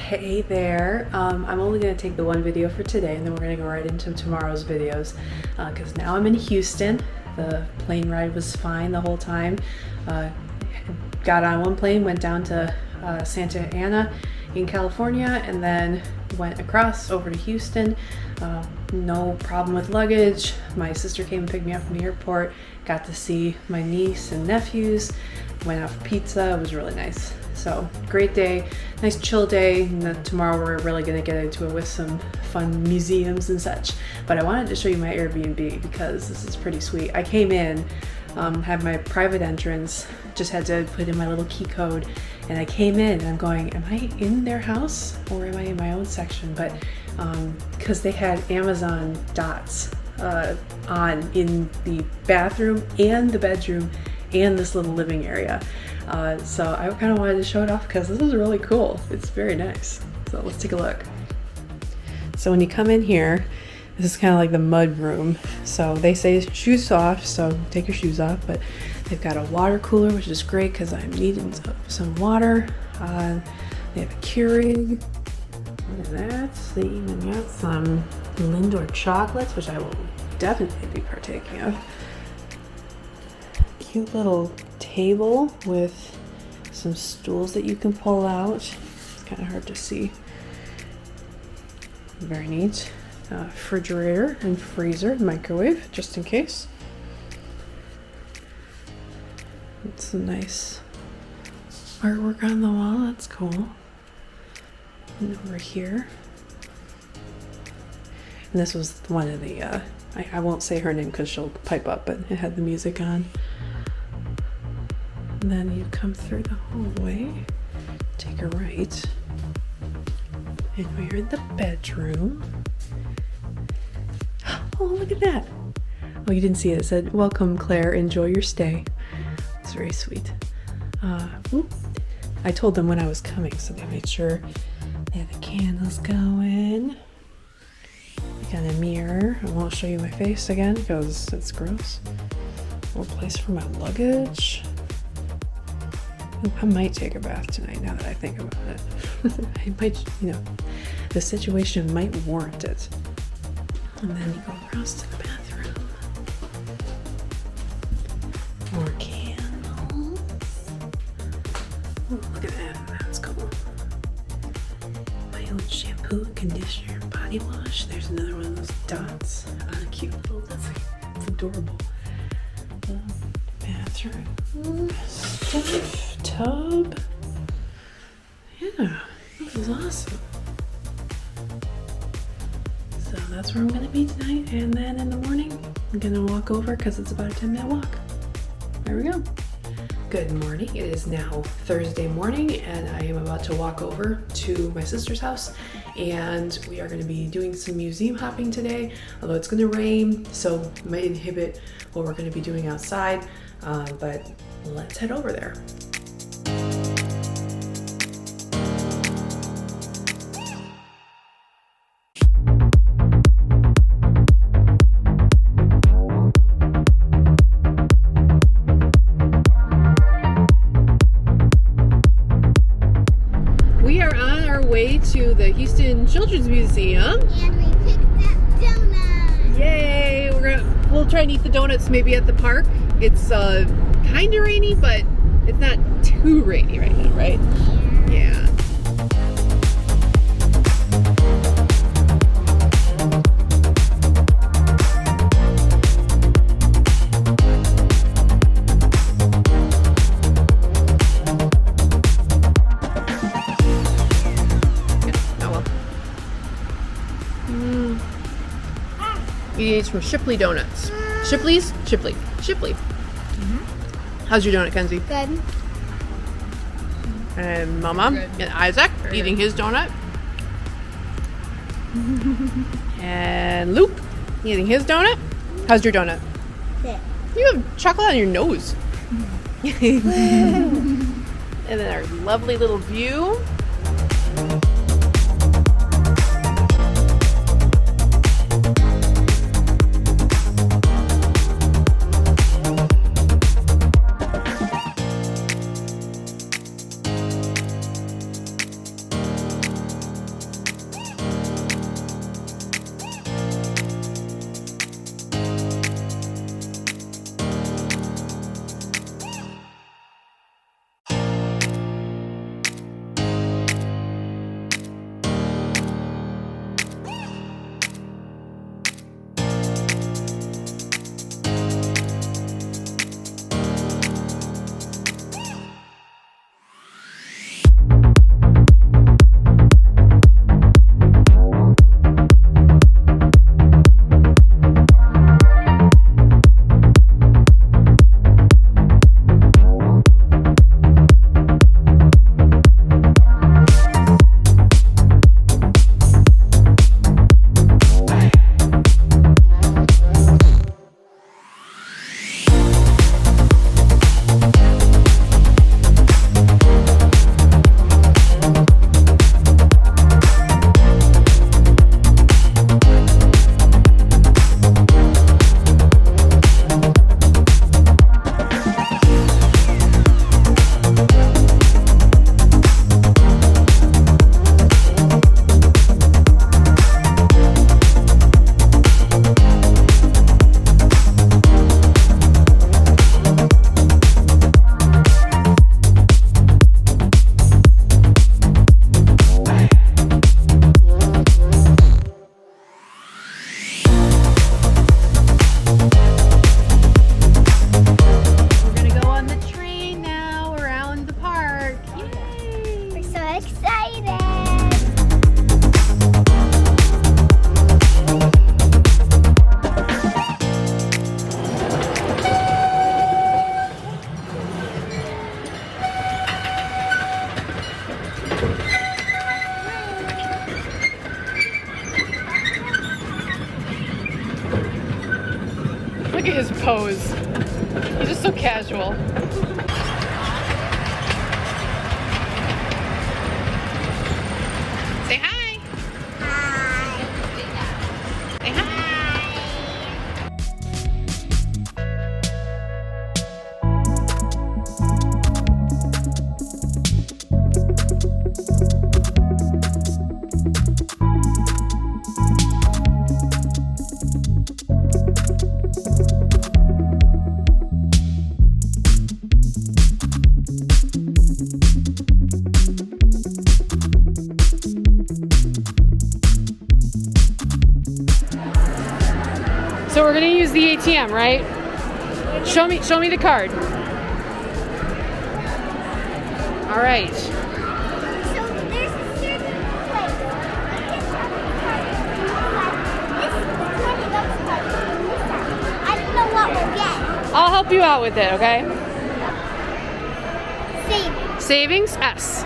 Hey there. I'm only going to take the one video for today, and then we're going to go right into tomorrow's videos because now I'm in Houston. The plane ride was fine the whole time. Got on one plane, went down to Santa Ana in California, and then went across over to Houston. No problem with luggage. My sister came and picked me up from the airport. Got to see my niece and nephews. Went out for pizza. It was really nice. So great day, nice chill day. And then tomorrow we're really gonna get into it with some fun museums and such. But I wanted to show you my Airbnb because this is pretty sweet. I came in, had my private entrance, just had to put in my little key code, and I came in and I'm going, am I in their house or am I in my own section? But because they had Amazon dots on in the bathroom and the bedroom and this little living area. So I kind of wanted to show it off because this is really cool. It's very nice. So let's take a look. So when you come in here, this is kind of like the mud room. So they say shoes off, so take your shoes off, but they've got a water cooler, which is great because I'm needing some water. They have a Keurig. Look at that. They even got some Lindor chocolates, which I will definitely be partaking of. Cute little table with some stools that you can pull out. It's kind of hard to see. Very neat. Refrigerator and freezer, microwave, just in case. It's some nice artwork on the wall. That's cool. And over here. And this was one of the, I won't say her name because she'll pipe up, but it had the music on. And then you come through the hallway, take a right, and we're in the bedroom. Oh, look at that. Oh, you didn't see it. It said, welcome, Claire. Enjoy your stay. It's very sweet. I told them when I was coming, so they made sure they had the candles going. I got a mirror. I won't show you my face again because it's gross. A little place for my luggage. I might take a bath tonight now that I think about it. I might, the situation might warrant it. And then you go across to the bathroom. More candles. Oh, look at that. That's cool. My own shampoo, conditioner, body wash. There's another one of those dots on a cute little, it's adorable. Bathroom stuff, tub. Yeah, this is awesome. So that's where I'm gonna be tonight, and then in the morning I'm gonna walk over because it's about a 10-minute walk. There we go. Good morning. It is now Thursday morning, and I am about to walk over to my sister's house, and we are going to be doing some museum hopping today, although it's going to rain, so it might inhibit what we're going to be doing outside, but let's head over there. To the Houston Children's Museum, and we picked up donuts. Yay! We'll try and eat the donuts maybe at the park. It's kind of rainy, but it's not too rainy right now, right? Yeah. You need some Shipley donuts. Shipley's? Shipley. Mm-hmm. How's your donut, Kenzie? Good. And Mama and Isaac eating his donut. And Luke eating his donut. How's your donut? Good. You have chocolate on your nose. And then our lovely little view. excited. Look at his pose. He's just so casual. Say hi. Hi. Say hi. So we're gonna use the ATM, right? Show me the card. All right. So there's a certain place. I don't know what we'll get. I'll help you out with it, okay? Savings. Savings, S.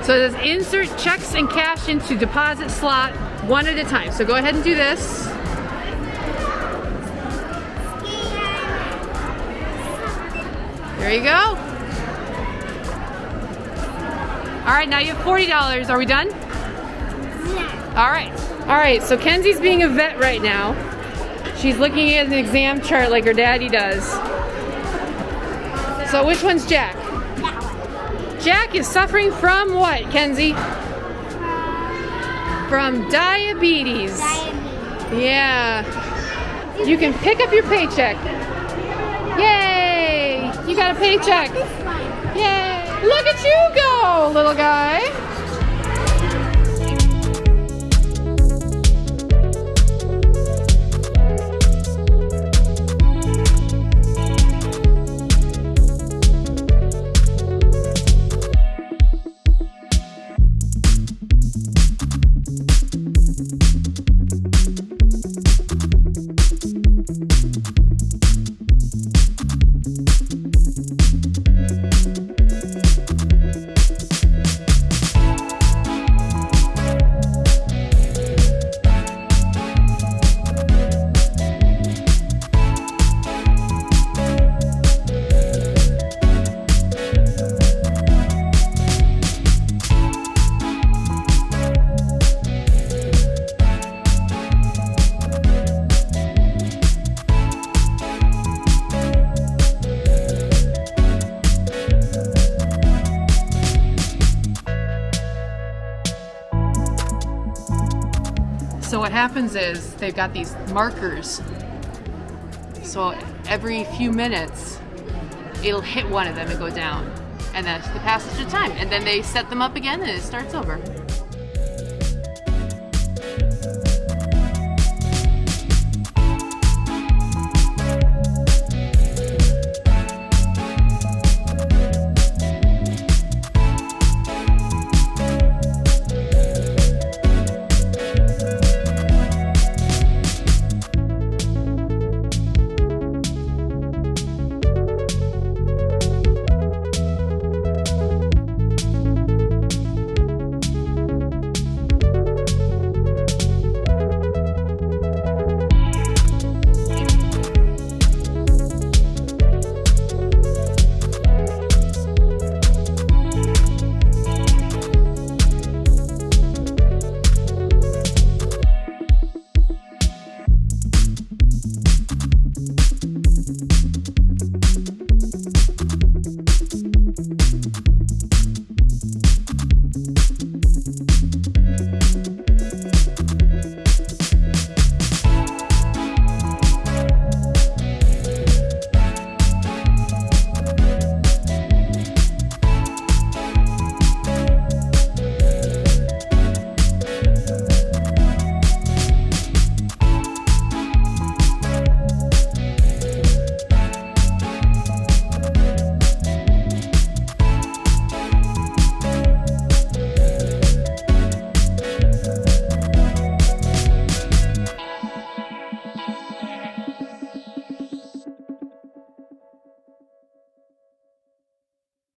So it says insert checks and cash into deposit slot one at a time. So go ahead and do this. There you go. All right, now you have $40. Are we done? Yeah. All right. All right, so Kenzie's being a vet right now. She's looking at an exam chart like her daddy does. So which one's Jack? That one. Jack is suffering from what, Kenzie? From diabetes. Diabetes. Yeah. You can pick up your paycheck. Yay! You got a paycheck. This one. Yay! Look at you go, little guy. So what happens is they've got these markers. So every few minutes, it'll hit one of them and go down. And that's the passage of time. And then they set them up again and it starts over.